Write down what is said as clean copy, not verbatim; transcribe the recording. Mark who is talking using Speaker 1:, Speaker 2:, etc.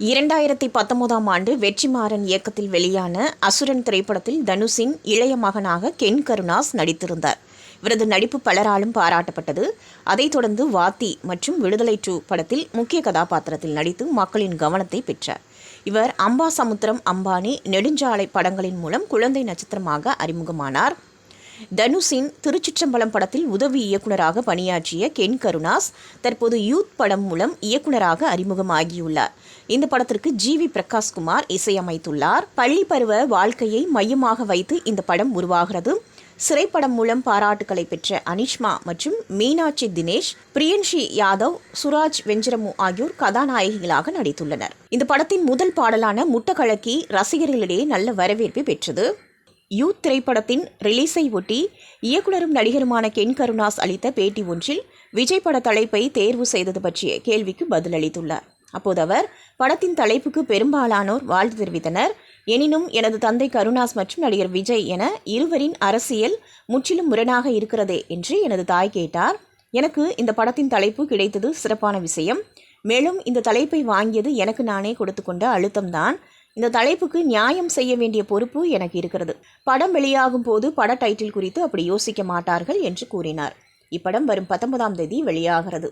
Speaker 1: 2019ஆம் ஆண்டு வெற்றிமாறன் இயக்கத்தில் வெளியான அசுரன் திரைப்படத்தில் தனுஷின் இளைய மகனாக கென் கருணாஸ் நடித்திருந்தார். இவரது நடிப்பு பலராலும் பாராட்டப்பட்டது. அதைத் தொடர்ந்து வாத்தி மற்றும் விடுதலை 2 படத்தில் முக்கிய கதாபாத்திரத்தில் நடித்து மக்களின் கவனத்தை பெற்றார். இவர் அம்பாசமுத்திரம் அம்பானி நெடுஞ்சாலை படங்களின் மூலம் குழந்தை நட்சத்திரமாக அறிமுகமானார். தனுஷின் திருச்சிற்றம்பலம் படத்தில் உதவி இயக்குநராக பணியாற்றிய கென் கருணாஸ் தற்போது யூத் படம் மூலம் இயக்குநராக அறிமுகமாகியுள்ளார். இந்த படத்திற்கு ஜி.வி. பிரகாஷ்குமார் இசையமைத்துள்ளார். பள்ளி பருவ வாழ்க்கையை மையமாக வைத்து இந்த படம் உருவாகிறது. சிறைப்படம் மூலம் பாராட்டுகளை பெற்ற அனிஷ்மா மற்றும் மீனாட்சி தினேஷ், பிரியன்ஷி யாதவ், சுராஜ் வெஞ்சரமு ஆகியோர் கதாநாயகிகளாக நடித்துள்ளனர். இந்த படத்தின் முதல் பாடலான முட்டகலக்கி ரசிகர்களிடையே நல்ல வரவேற்பை பெற்றது. யூத் திரைப்படத்தின் ரிலீஸை ஒட்டி இயக்குனரும் நடிகருமான கென் கருணாஸ் அளித்த பேட்டி ஒன்றில் விஜய் பட தலைப்பை தேர்வு செய்தது பற்றிய கேள்விக்கு பதிலளித்துள்ளார். அப்போது அவர், படத்தின் தலைப்புக்கு பெரும்பாலானோர் வாழ்த்து தெரிவித்தனர். எனினும் எனது தந்தை கருணாஸ் மற்றும் நடிகர் விஜய் என இருவரின் அரசியல் முற்றிலும் முரணாக இருக்கிறதே என்று எனது தாய் கேட்டார். எனக்கு இந்த படத்தின் தலைப்பு கிடைத்தது சிறப்பான விஷயம். மேலும் இந்த தலைப்பை வாங்கியது எனக்கு நானே கொடுத்து கொண்ட அழுத்தம்தான். இந்த தலைப்புக்கு நியாயம் செய்ய வேண்டிய பொறுப்பு எனக்கு இருக்கிறது. படம் வெளியாகும் போது பட டைட்டில் குறித்து அப்படி யோசிக்க மாட்டார்கள் என்று கூறினார். இப்படம் வரும் 19ஆம் தேதி வெளியாகிறது.